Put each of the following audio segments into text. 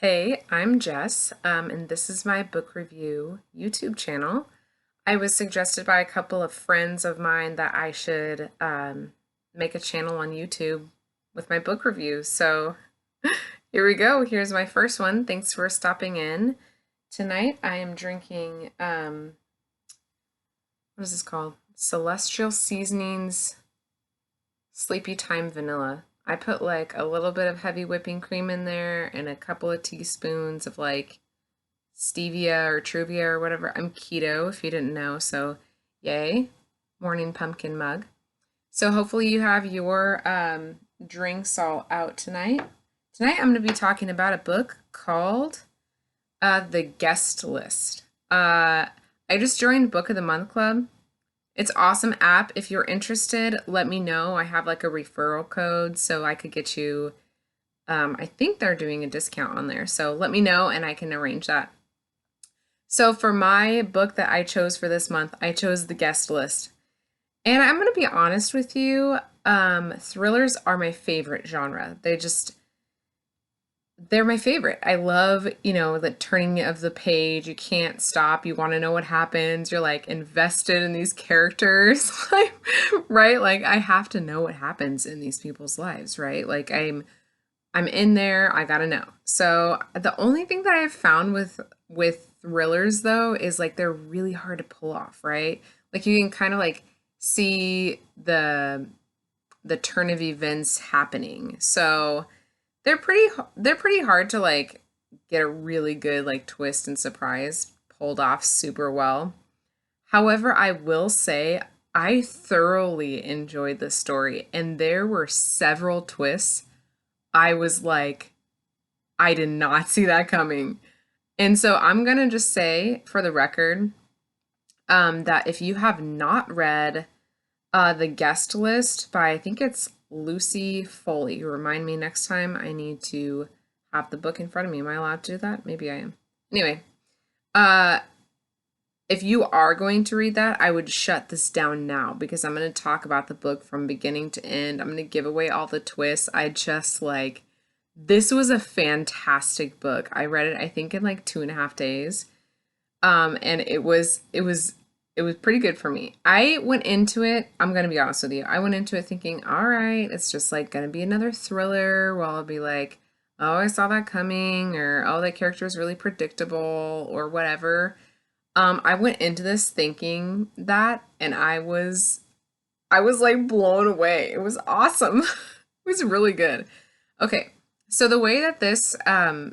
Hey, I'm Jess, and this is my book review YouTube channel. I was suggested by a couple of friends of mine that I should make a channel on YouTube with my book reviews. So here we go. Here's my first one. Thanks for stopping in. Tonight I am drinking, what is this called? Celestial Seasonings Sleepy Time Vanilla. I put like a little bit of heavy whipping cream in there and a couple of teaspoons of like stevia or truvia or whatever. I'm keto if you didn't know, so yay. Morning pumpkin mug. So hopefully you have your drinks all out tonight. Tonight I'm going to be talking about a book called The Guest List. I just joined Book of the Month Club. It's awesome app. If you're interested, let me know. I have like a referral code so I could get you, I think they're doing a discount on there. So let me know and I can arrange that. So for my book that I chose for this month, I chose The Guest List. And I'm going to be honest with you, thrillers are my favorite genre. They're my favorite. I love, the turning of the page. You can't stop. You want to know what happens. You're like invested in these characters, like, right? Like I have to know what happens in these people's lives, right? Like I'm in there. I gotta know. So the only thing that I've found with thrillers though is like they're really hard to pull off, right? Like you can kind of like see the turn of events happening. So they're pretty hard to like get a really good like twist and surprise pulled off super well. However, I will say I thoroughly enjoyed the story and there were several twists I was like, I did not see that coming. And so I'm gonna just say for the record, that if you have not read The Guest List by I think it's Lucy Foley, remind me next time I need to have the book in front of me. Am I allowed to do that? Maybe I am. Anyway, uh, if you are going to read that, I would shut this down now because I'm going to talk about the book from beginning to end. I'm going to give away all the twists. I just like, this was a fantastic book. I read it, I think, in like 2.5 days. And it was pretty good for me. I went into it, I'm gonna be honest with you. I went into it thinking, all right, it's just like gonna be another thriller where I'll be like, oh, I saw that coming, or oh, that character is really predictable, or whatever. I went into this thinking that, and I was like blown away. It was awesome. It was really good. Okay, so the way that this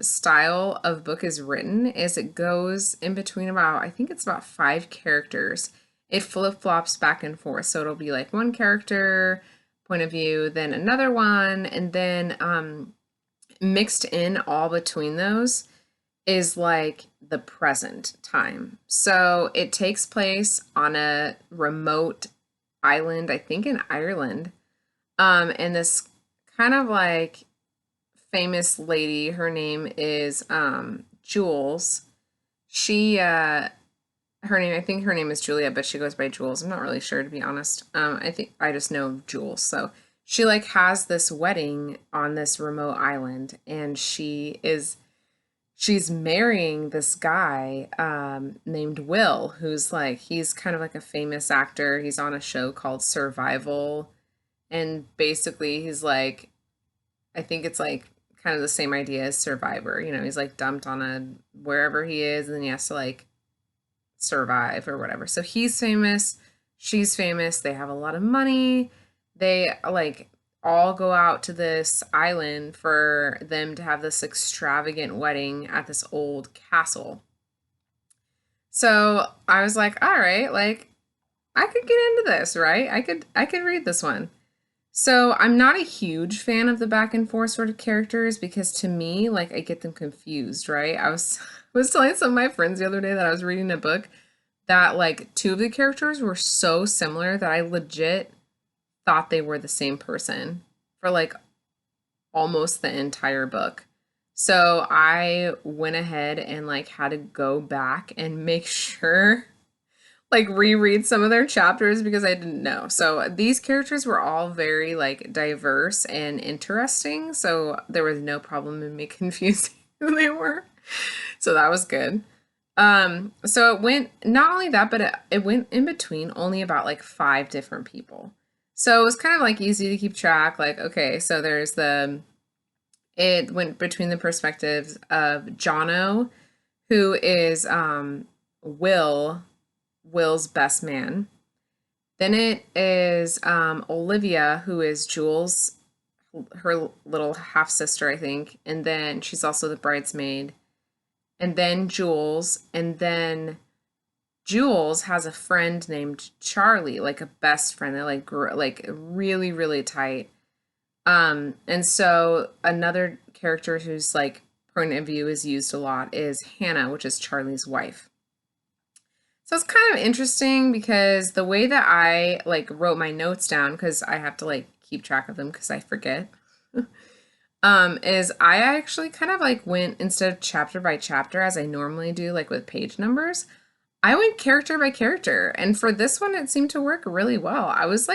style of book is written is it goes in between about, I think it's about 5 characters. It flip-flops back and forth. So it'll be like one character point of view, then another one, and then mixed in all between those is like the present time. So it takes place on a remote island, I think in Ireland. And this kind of like famous lady, her name is Jules. She I think her name is Julia, but she goes by Jules. I'm not really sure to be honest. I think I just know Jules. So she like has this wedding on this remote island and she's marrying this guy named Will, who's like he's kind of like a famous actor. He's on a show called Survival, and basically he's like, I think it's like kind of the same idea as Survivor. He's like dumped on a wherever he is, and then he has to like survive or whatever. So he's famous, she's famous, they have a lot of money. They like all go out to this island for them to have this extravagant wedding at this old castle. So I was like, all right, like I could get into this, right? I could read this one. So I'm not a huge fan of the back and forth sort of characters because to me, like I get them confused, right? I was was telling some of my friends the other day that I was reading a book that like 2 of the characters were so similar that I legit thought they were the same person for like almost the entire book. So I went ahead and like had to go back and make sure like reread some of their chapters because I didn't know. So these characters were all very like diverse and interesting. So there was no problem in me confusing who they were. So that was good. So it went, not only that, but it went in between only about like five different people. So it was kind of like easy to keep track. Like, okay, so it went between the perspectives of Jono, who is Will's best man. Then it is Olivia, who is Jules, her little half sister, I think. And then she's also the bridesmaid. And then Jules. And then Jules has a friend named Charlie, like a best friend. They're like really, really tight. And so another character whose like point of view is used a lot is Hannah, which is Charlie's wife. So it's kind of interesting because the way that I like wrote my notes down, because I have to like keep track of them because I forget, is I actually kind of like went instead of chapter by chapter as I normally do, like with page numbers, I went character by character. And for this one, it seemed to work really well. It was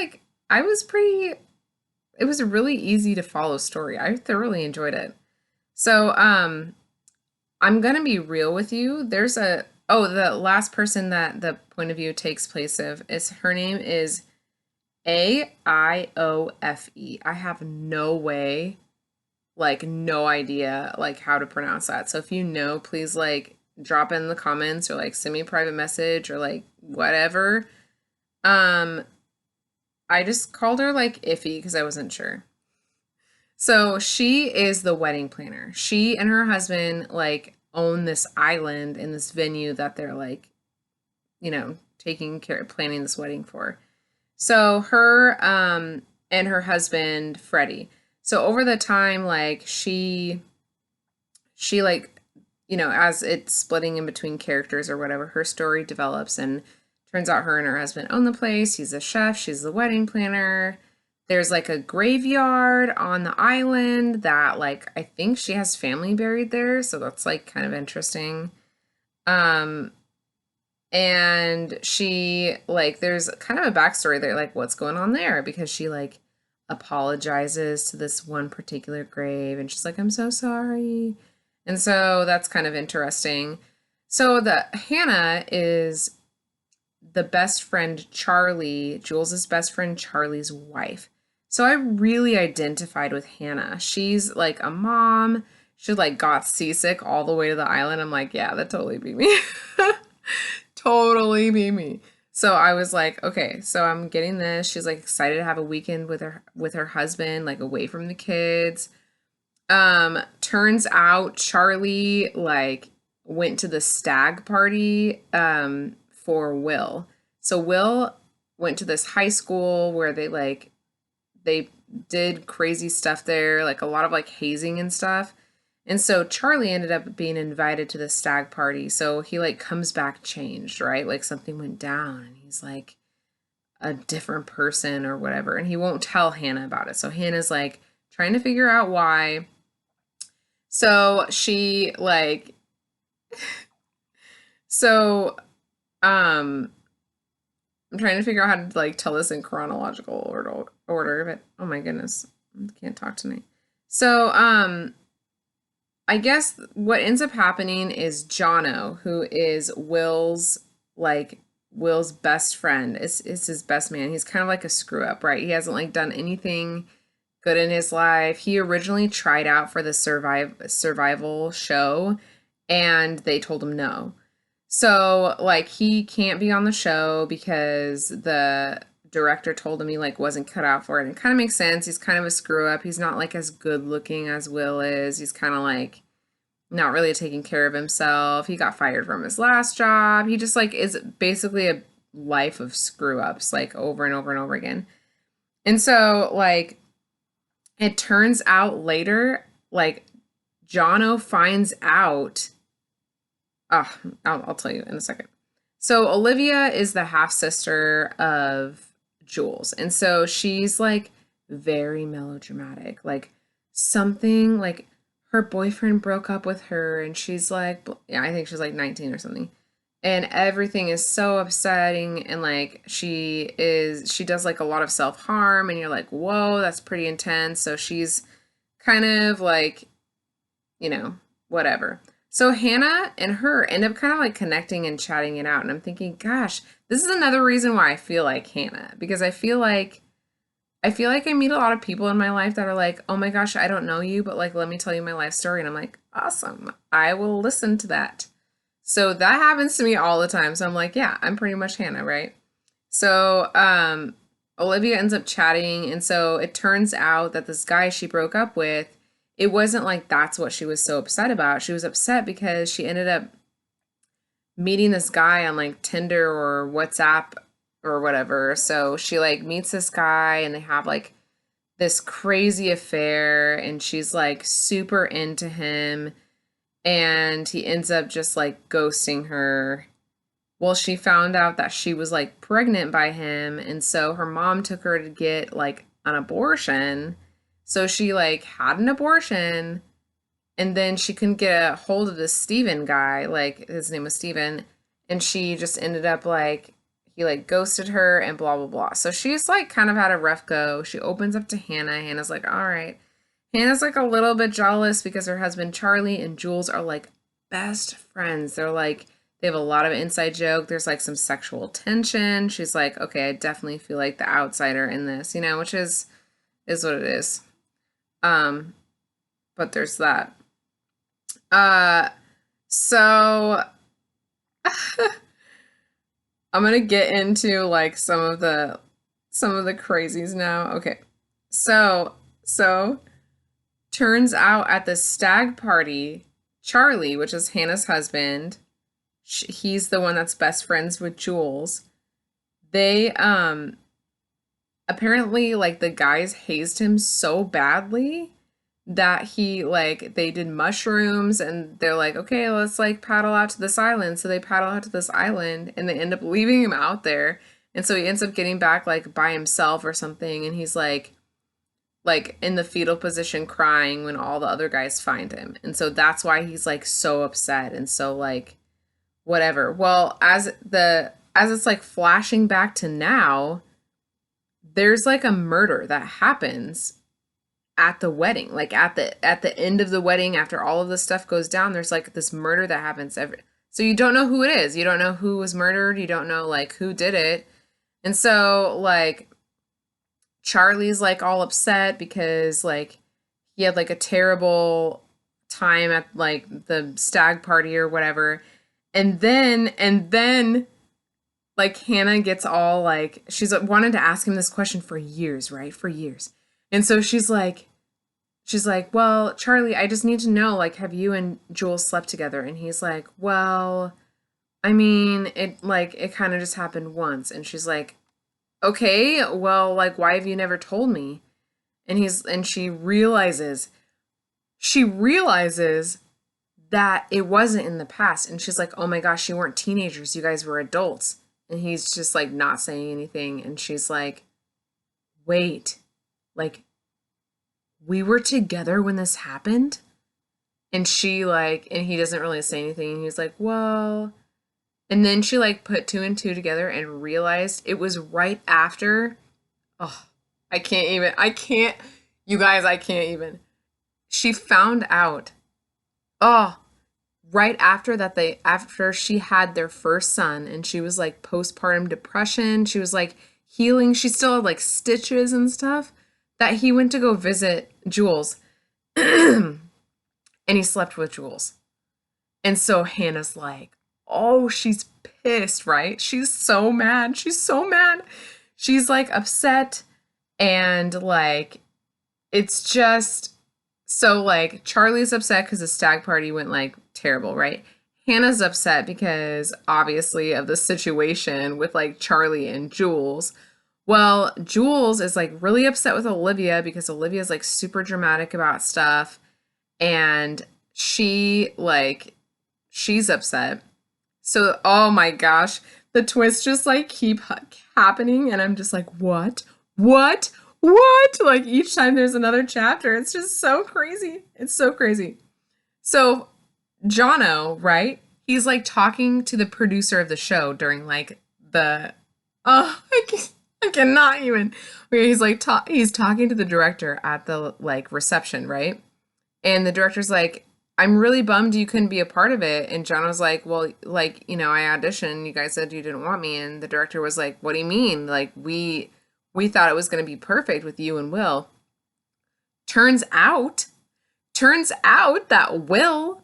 a really easy to follow story. I thoroughly enjoyed it. So, I'm gonna be real with you. The last person that the point of view takes place of is her name is Aiofe. I have no idea like how to pronounce that. So if you know, please like drop in the comments or like send me a private message or like whatever. I just called her like Iffy because I wasn't sure. So she is the wedding planner. She and her husband like own this island in this venue that they're like, taking care planning this wedding for. So her and her husband Freddie. So over the time like she like as it's splitting in between characters or whatever, her story develops and turns out her and her husband own the place. He's a chef, she's the wedding planner. There's like a graveyard on the island that like I think she has family buried there, so that's like kind of interesting. Um and she like there's kind of a backstory there, like what's going on there, because she like apologizes to this one particular grave and she's like, I'm so sorry. And so that's kind of interesting. So the Hannah is the best friend Charlie, Jules's best friend Charlie's wife. So I really identified with Hannah. She's like a mom. She like got seasick all the way to the island. I'm like, yeah, that totally beat me. Totally beat me. So I was like, okay, so I'm getting this. She's like excited to have a weekend with her husband, like away from the kids. Turns out Charlie like went to the stag party for Will. So Will went to this high school where they did crazy stuff there, like a lot of like hazing and stuff. And so Charlie ended up being invited to the stag party. So he like comes back changed, right? Like something went down and he's like a different person or whatever. And he won't tell Hannah about it. So Hannah's like trying to figure out why. So she like so I'm trying to figure out how to like tell this in chronological order, but oh my goodness, I can't talk tonight. So I guess what ends up happening is Jono, who is Will's best friend, is his best man. He's kind of like a screw up, right? He hasn't like done anything good in his life. He originally tried out for the survival show and they told him no. So like he can't be on the show because the director told him he like wasn't cut out for it. And it kind of makes sense. He's kind of a screw up. He's not like as good looking as Will is. He's kind of like not really taking care of himself. He got fired from his last job. He just like is basically a life of screw ups like over and over and over again. And so like it turns out later, like Jono finds out. I'll tell you in a second. So Olivia is the half sister of Jules, and so she's like very melodramatic. Like something like her boyfriend broke up with her, and she's like, yeah, I think she's like 19 or something, and everything is so upsetting. And like she does like a lot of self harm, and you're like, whoa, that's pretty intense. So she's kind of like, you know, whatever. So Hannah and her end up kind of like connecting and chatting it out. And I'm thinking, gosh, this is another reason why I feel like Hannah, because I feel like I meet a lot of people in my life that are like, oh my gosh, I don't know you, but like, let me tell you my life story. And I'm like, awesome. I will listen to that. So that happens to me all the time. So I'm like, yeah, I'm pretty much Hannah, right? So Olivia ends up chatting. And so it turns out that this guy she broke up with, it wasn't like that's what she was so upset about. She was upset because she ended up meeting this guy on like Tinder or WhatsApp or whatever. So she like meets this guy and they have like this crazy affair and she's like super into him and he ends up just like ghosting her. Well, she found out that she was like pregnant by him and so her mom took her to get like an abortion. So she like had an abortion and then she couldn't get a hold of this Steven guy, like his name was Steven, and she just ended up like he like ghosted her and blah blah blah. So she's like kind of had a rough go. She opens up to Hannah. Hannah's like, all right. Hannah's like a little bit jealous because her husband Charlie and Jules are like best friends. They're like they have a lot of inside joke. There's like some sexual tension. She's like, okay, I definitely feel like the outsider in this, which is what it is. Um, but there's that. Uh, so I'm gonna get into like some of the crazies now. Okay. So turns out at the stag party, Charlie, which is Hannah's husband, he's the one that's best friends with Jules. They apparently like the guys hazed him so badly that he like they did mushrooms and they're like, okay, let's like paddle out to this island. So they paddle out to this island and they end up leaving him out there. And so he ends up getting back like by himself or something and he's like in the fetal position crying when all the other guys find him. And so that's why he's like so upset and so like whatever. Well, as it's like flashing back to now, there's like a murder that happens at the wedding, like at the end of the wedding after all of this stuff goes down. There's like this murder that happens so you don't know who it is, you don't know who was murdered, you don't know like who did it. And so like Charlie's like all upset because like he had like a terrible time at like the stag party or whatever. And then like Hannah gets all like she's wanted to ask him this question for years, right? For years. And so she's like, well, Charlie, I just need to know, like, have you and Jules slept together? And he's like, well, I mean, it kind of just happened once. And she's like, okay, well, like, why have you never told me? And she realizes that it wasn't in the past. And she's like, oh my gosh, you weren't teenagers, you guys were adults. And he's just like not saying anything. And she's like, wait, like, we were together when this happened? And he doesn't really say anything. And he's like, well, and then she like put two and two together and realized it was right after. Oh, you guys, I can't even. She found out, oh, right after after she had their first son and she was like postpartum depression, she was like healing, she still had like stitches and stuff, that he went to go visit Jules and he slept with Jules. And so Hannah's like, oh, she's pissed, right? She's so mad. She's so mad. She's like upset and like it's just so like Charlie's upset because the stag party went like terrible, right? Hannah's upset because obviously of the situation with like Charlie and Jules. Well, Jules is like really upset with Olivia because Olivia's like super dramatic about stuff and she's upset. So, oh my gosh, the twists just like keep happening and I'm just like, what? What? What? Like each time there's another chapter. It's just so crazy. It's so crazy. So, Jono, right? He's like talking to the producer of the show during like the oh, I cannot even. Okay, he's like he's talking to the director at the like reception, right? And the director's like, I'm really bummed you couldn't be a part of it. And John was like, well, like, I auditioned. You guys said you didn't want me. And the director was like, what do you mean? Like, we thought it was going to be perfect with you and Will. Turns out, turns out that Will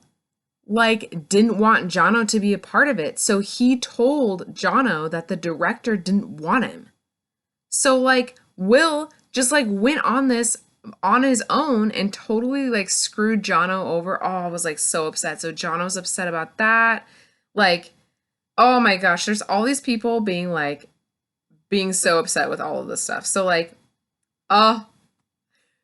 like didn't want Jono to be a part of it. So he told Jono that the director didn't want him. So like Will just like went on this on his own and totally like screwed Jono over. Oh, I was like so upset. So Jono's upset about that. Like, oh my gosh, there's all these people being so upset with all of this stuff. So like, uh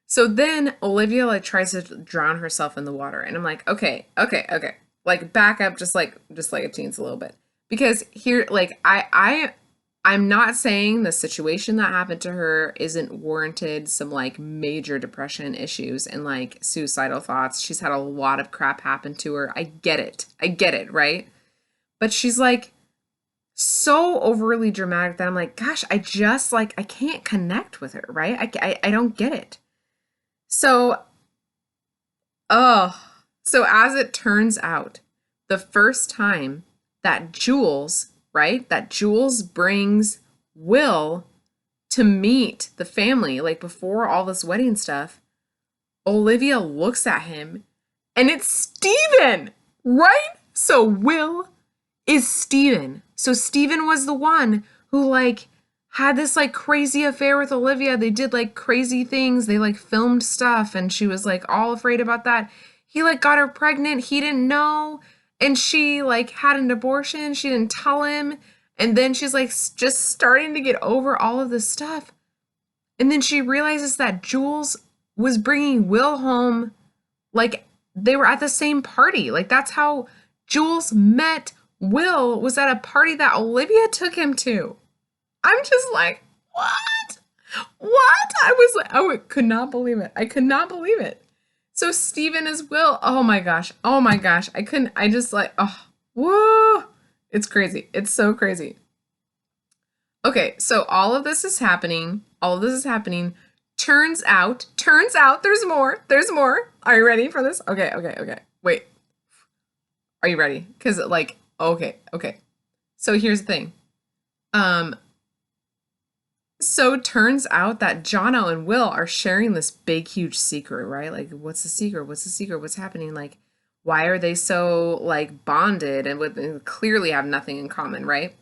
so then Olivia like tries to drown herself in the water, and I'm like, okay, okay, okay. Like back up just like a teens a little bit. Because here like I'm not saying the situation that happened to her isn't warranted some like major depression issues and like suicidal thoughts. She's had a lot of crap happen to her. I get it. I get it, right? But she's like so overly dramatic that I'm like, gosh, I just like I can't connect with her, right? I don't get it. So, oh, so as it turns out, the first time that Jules, right, that Jules brings Will to meet the family, like before all this wedding stuff, Olivia looks at him and it's Steven, right? So Will is Steven. So Steven was the one who like had this like crazy affair with Olivia. They did like crazy things. They like filmed stuff and she was like all afraid about that. He like got her pregnant. He didn't know. And she like had an abortion. She didn't tell him. And then she's like just starting to get over all of this stuff. And then she realizes that Jules was bringing Will home like they were at the same party. Like that's how Jules met Will, was at a party that Olivia took him to. I'm just like, what? What? I was like, oh, I could not believe it. I could not believe it. So Steven is Will. Oh my gosh. Oh my gosh. I couldn't, I just like, oh, whoa. It's crazy. It's so crazy. Okay, so all of this is happening. All of this is happening. Turns out there's more. There's more. Are you ready for this? Okay, okay, okay. Wait. Are you ready? Because like, okay, okay. So here's the thing. So turns out that Jono and Will are sharing this big, huge secret, right? Like, what's the secret? What's the secret? What's happening? Like, why are they so like bonded and with clearly have nothing in common, right?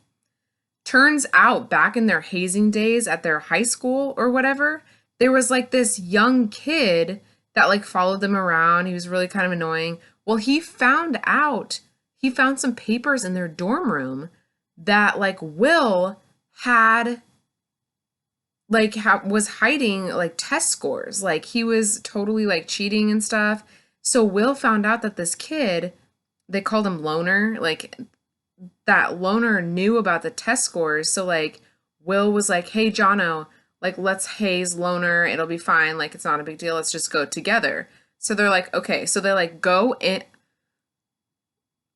Turns out back in their hazing days at their high school or whatever, there was like this young kid that like followed them around. He was really kind of annoying. Well, he found some papers in their dorm room that like Will had like was hiding like test scores. Like he was totally like cheating and stuff. So Will found out that this kid, they called him Loner, like that Loner knew about the test scores. So like Will was like, "Hey Jono, like let's haze Loner. It'll be fine. Like it's not a big deal. Let's just go together." So they're like, "Okay." So they like go in.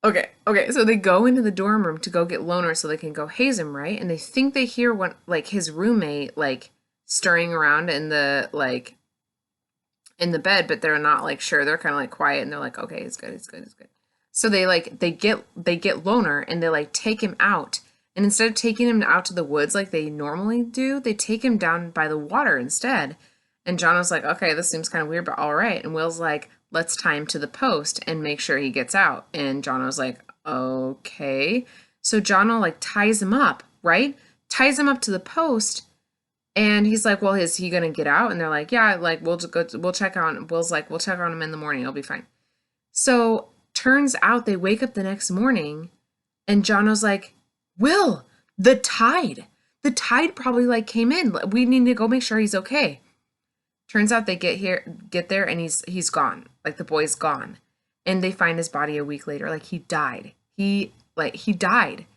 Okay, okay. So they go into the dorm room to go get Loner so they can go haze him, right? And they think they hear what like his roommate like stirring around in the like in the bed, but they're not like sure. They're kind of like quiet and they're like, "Okay, it's good, it's good, it's good." So they like they get Loner and they like take him out. And instead of taking him out to the woods like they normally do, they take him down by the water instead. And John was like, "Okay, this seems kind of weird, but all right." And Will's like, "Let's tie him to the post and make sure he gets out." And John was like, "Okay." So Jono like ties him up, right? Ties him up to the post. And he's like, "Well, is he gonna get out?" And they're like, "Yeah, like we'll just go, we'll check on." Will's like, "We'll check on him in the morning. It'll be fine." So turns out they wake up the next morning and Jono's like, "Will, the tide probably like came in. We need to go make sure he's okay." Turns out they get there and he's gone. Like the boy's gone. And they find his body a week later. Like he died. He died.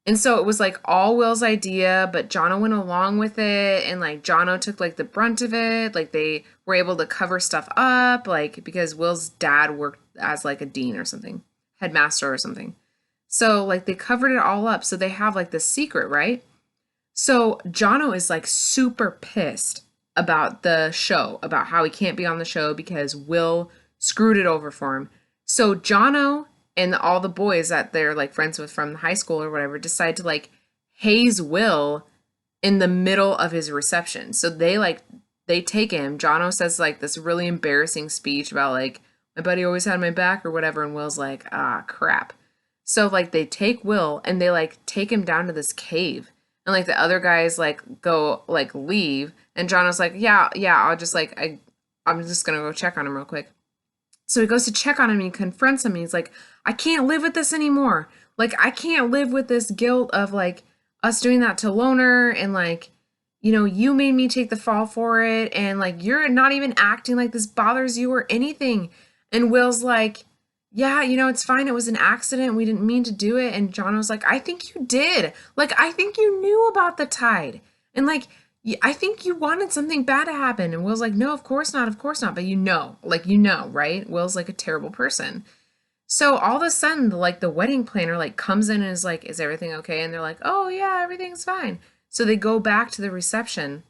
And so it was like all Will's idea, but Jono went along with it, and like Jono took like the brunt of it. Like they were able to cover stuff up, like because Will's dad worked as like a dean or something, headmaster or something. So like they covered it all up. So they have like the secret, right? So Jono is like super pissed about the show, about how he can't be on the show because Will screwed it over for him. So Jono and all the boys that they're like friends with from high school or whatever decide to like haze Will in the middle of his reception. So they take him. Jono says like this really embarrassing speech about like my buddy always had my back or whatever, and Will's like, ah, crap. So like they take Will and they like take him down to this cave. And like the other guys like go like leave, and Jono's like, yeah, yeah, I'll just like I'm just gonna go check on him real quick. So he goes to check on him and he confronts him and he's like, I can't live with this anymore. Like, I can't live with this guilt of like us doing that to Loner and like, you made me take the fall for it and like you're not even acting like this bothers you or anything. And Will's like, yeah, it's fine. It was an accident. We didn't mean to do it. And John was like, I think you did. Like, I think you knew about the tide. And like, I think you wanted something bad to happen. And Will's like, no, of course not. Of course not. But right? Will's like a terrible person. So all of a sudden, the wedding planner like comes in and is like, is everything okay? And they're like, oh yeah, everything's fine. So they go back to the reception.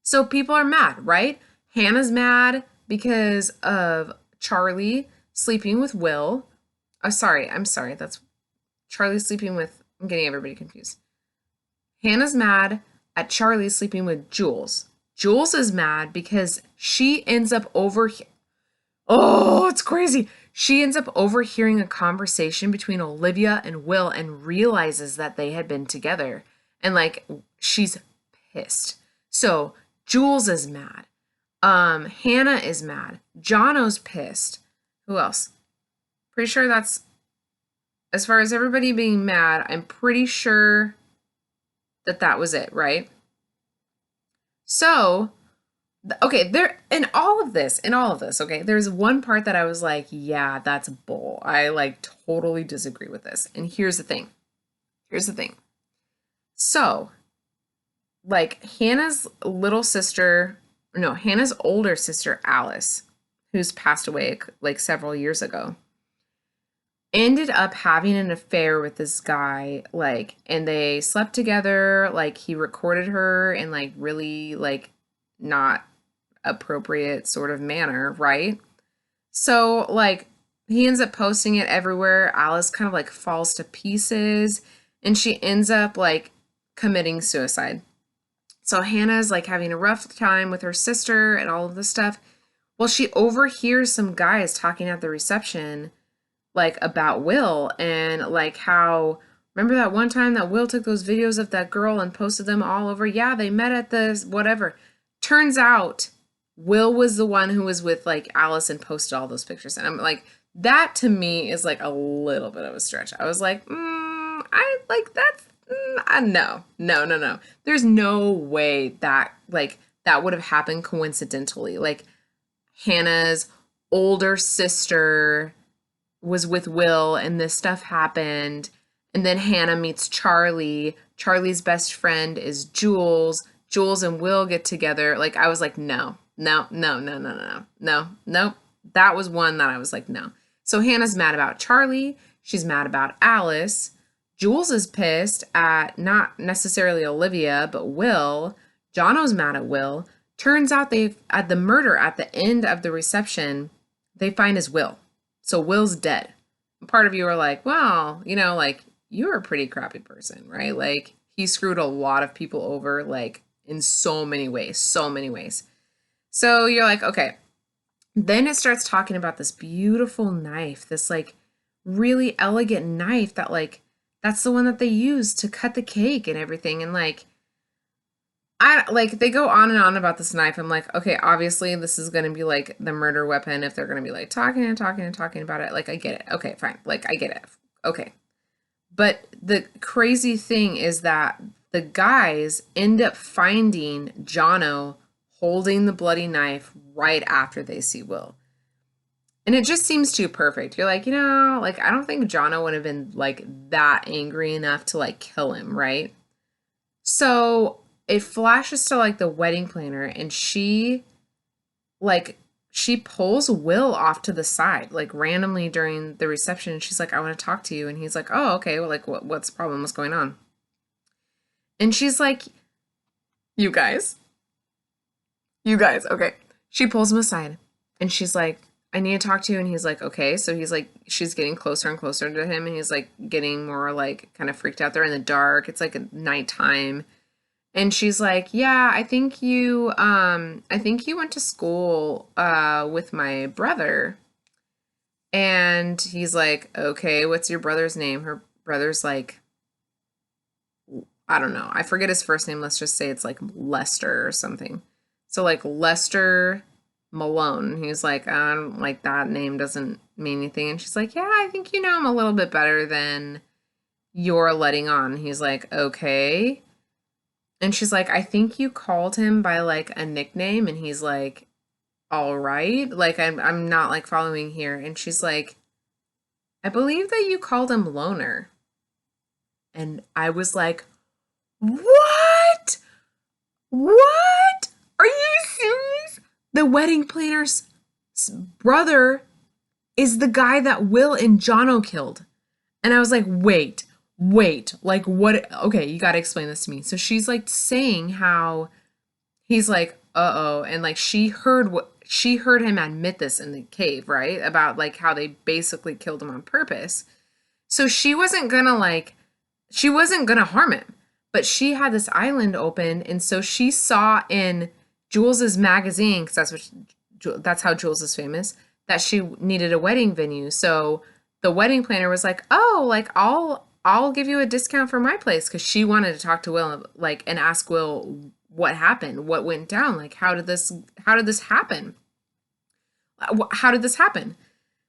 So people are mad, right? Hannah's mad because of Charlie sleeping with Will. Oh, I'm sorry. That's Charlie sleeping with, I'm getting everybody confused. Hannah's mad at Charlie sleeping with Jules. Jules is mad because she ends up oh, it's crazy. She ends up overhearing a conversation between Olivia and Will and realizes that they had been together. And like she's pissed. So Jules is mad. Hannah is mad. Jono's pissed. Who else? Pretty sure that's, as far as everybody being mad, I'm pretty sure that was it, right? So, okay, in all of this, okay, there's one part that I was like, yeah, that's bull. I like totally disagree with this. And here's the thing. So, like Hannah's older sister, Alice, who's passed away like several years ago, ended up having an affair with this guy, like, and they slept together, like he recorded her in like really like not appropriate sort of manner, right? So like he ends up posting it everywhere. Alice kind of like falls to pieces and she ends up like committing suicide. So Hannah's like having a rough time with her sister and all of this stuff. Well, she overhears some guys talking at the reception like about Will and like how, remember that one time that Will took those videos of that girl and posted them all over? Yeah, they met at this whatever. Turns out Will was the one who was with like Alice and posted all those pictures. And I'm like, that to me is like a little bit of a stretch. I was like, I like that's no. There's no way that like that would have happened coincidentally. Like Hannah's older sister was with Will and this stuff happened. And then Hannah meets Charlie. Charlie's best friend is Jules. Jules and Will get together. Like I was like, no. Nope. That was one that I was like, no. So Hannah's mad about Charlie. She's mad about Alice. Jules is pissed at not necessarily Olivia, but Will. Jono's mad at Will. Turns out at the murder at the end of the reception, they find his will. So Will's dead. Part of you are like, well, like you're a pretty crappy person, right? Like he screwed a lot of people over, like in so many ways. So you're like, okay. Then it starts talking about this beautiful knife, this like really elegant knife that like, that's the one that they use to cut the cake and everything. And like, they go on and on about this knife. I'm like, okay, obviously this is going to be like the murder weapon if they're going to be like talking about it. Like, I get it. Okay, fine. Like, I get it. Okay. But the crazy thing is that the guys end up finding Jono holding the bloody knife right after they see Will. And it just seems too perfect. You're like, like, I don't think Jono would have been like that angry enough to like kill him, right? So it flashes to like the wedding planner and she pulls Will off to the side like randomly during the reception and she's like, I want to talk to you. And he's like, oh, okay, well, like what's the problem, what's going on? And she's like, you guys, okay. She pulls him aside and she's like, I need to talk to you. And he's like, okay. So he's like, she's getting closer and closer to him. And he's like getting more like kind of freaked out. They're in the dark. It's like a nighttime. And she's like, yeah, I think you went to school, with my brother. And he's like, okay, what's your brother's name? Her brother's like, I don't know. I forget his first name. Let's just say it's like Lester or something. So like Lester Malone. He's like, I don't like that name doesn't mean anything. And she's like, yeah, I think you know him a little bit better than you're letting on. He's like, okay. And she's like, I think you called him by like a nickname. And he's like, all right. Like I'm not like following here. And she's like, I believe that you called him Loner. And I was like, what? What? Are you serious? The wedding planner's brother is the guy that Will and Jono killed. And I was like, wait, like what? Okay, you got to explain this to me. So she's like saying how he's like, uh-oh. And like she heard him admit this in the cave, right? About like how they basically killed him on purpose. So she wasn't gonna harm him, but she had this island open, and so she saw in Jules's magazine, because that's how Jules is famous, that she needed a wedding venue. So the wedding planner was like, "Oh, like I'll give you a discount for my place," because she wanted to talk to Will, like, and ask Will what happened, what went down, like how did this happen? How did this happen?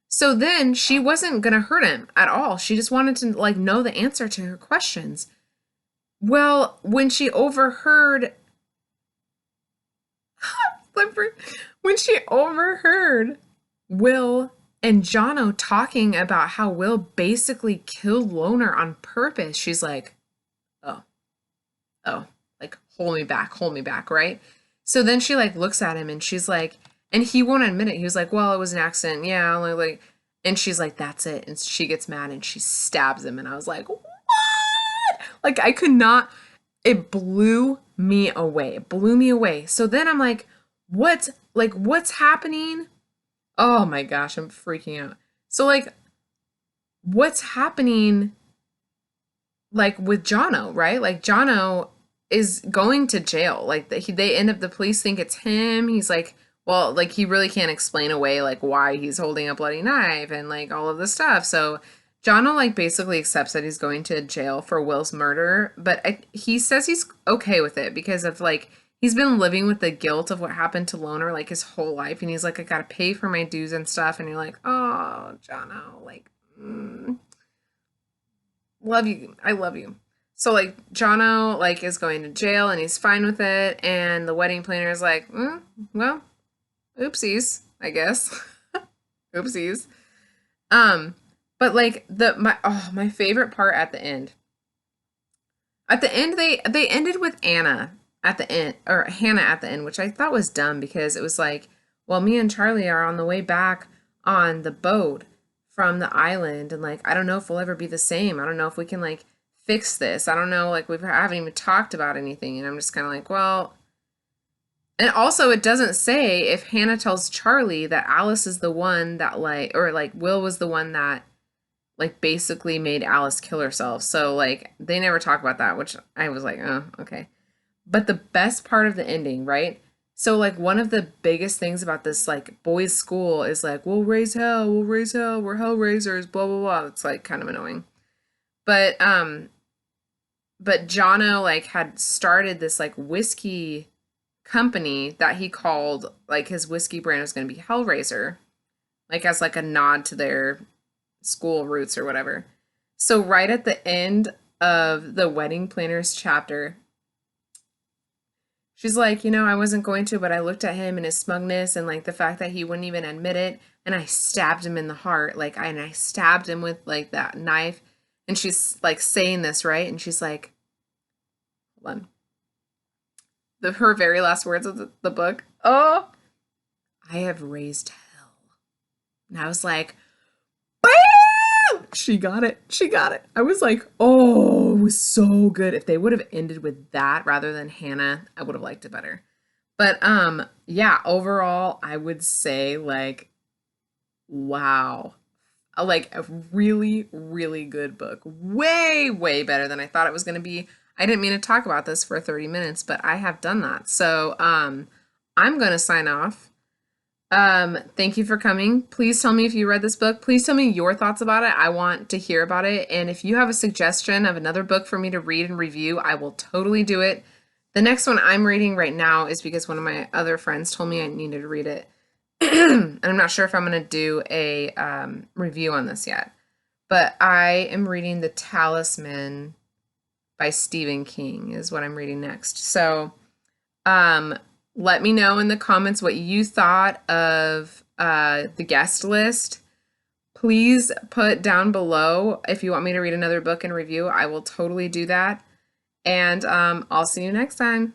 So then she wasn't going to hurt him at all. She just wanted to like know the answer to her questions. Well, when she overheard when she overheard Will and Jono talking about how Will basically killed Loner on purpose, she's like, "Oh. Oh, like hold me back, right?" So then she like looks at him and she's like, and he won't admit it. He was like, "Well, it was an accident. Yeah, only like," and she's like, "That's it." And she gets mad and she stabs him. And I was like, "What?" Like I could not, it blew me away. It blew me away. So then I'm what's happening? Oh my gosh, I'm freaking out. So like what's happening like with Jono, right? Like Jono is going to jail. Like they end up, the police think it's him. He's like, well, like he really can't explain away like why he's holding a bloody knife and like all of this stuff. So Jono like basically accepts that he's going to jail for Will's murder, but he says he's okay with it because of like he's been living with the guilt of what happened to Loner like his whole life, and he's like, I gotta pay for my dues and stuff. And you're like, oh, Jono, like, love you. I love you. So like Jono like is going to jail and he's fine with it, and the wedding planner is like, well, oopsies, I guess. Oopsies. Um, but like my favorite part at the end. At the end they ended with Anna at the end, or Hannah at the end, which I thought was dumb because it was like, well, me and Charlie are on the way back on the boat from the island, and like I don't know if we'll ever be the same. I don't know if we can like fix this. I don't know, like we haven't even talked about anything, and I'm just kind of like, well, and also it doesn't say if Hannah tells Charlie that Alice is the one that like, or like Will was the one that like basically made Alice kill herself. So like they never talk about that, which I was like, oh, okay. But the best part of the ending, right? So like one of the biggest things about this like boys' school is like, we'll raise hell, we're hell raisers, blah blah blah. It's like kind of annoying. But but Jono like had started this like whiskey company that he called, like his whiskey brand was going to be Hellraiser, like as like a nod to their school roots or whatever. So right at the end of the wedding planners chapter, she's like, I wasn't going to, but I looked at him and his smugness and like the fact that he wouldn't even admit it, and I stabbed him in the heart, like I stabbed him with like that knife. And she's like saying this, right? And she's like, hold on. Her very last words of the book. Oh, I have raised hell. And I was like, bam! She got it. She got it. I was like, oh, it was so good. If they would have ended with that rather than Hannah, I would have liked it better. But yeah, overall, I would say like wow. Like a really, really good book. Way, way better than I thought it was going to be. I didn't mean to talk about this for 30 minutes, but I have done that. So, I'm going to sign off. Thank you for coming. Please tell me if you read this book. Please tell me your thoughts about it. I want to hear about it. And if you have a suggestion of another book for me to read and review, I will totally do it. The next one I'm reading right now is because one of my other friends told me I needed to read it. And I'm not sure if I'm going to do a review on this yet. But I am reading The Talisman by Stephen King is what I'm reading next. So, let me know in the comments what you thought of the guest list. Please put down below if you want me to read another book and review. I will totally do that. And I'll see you next time.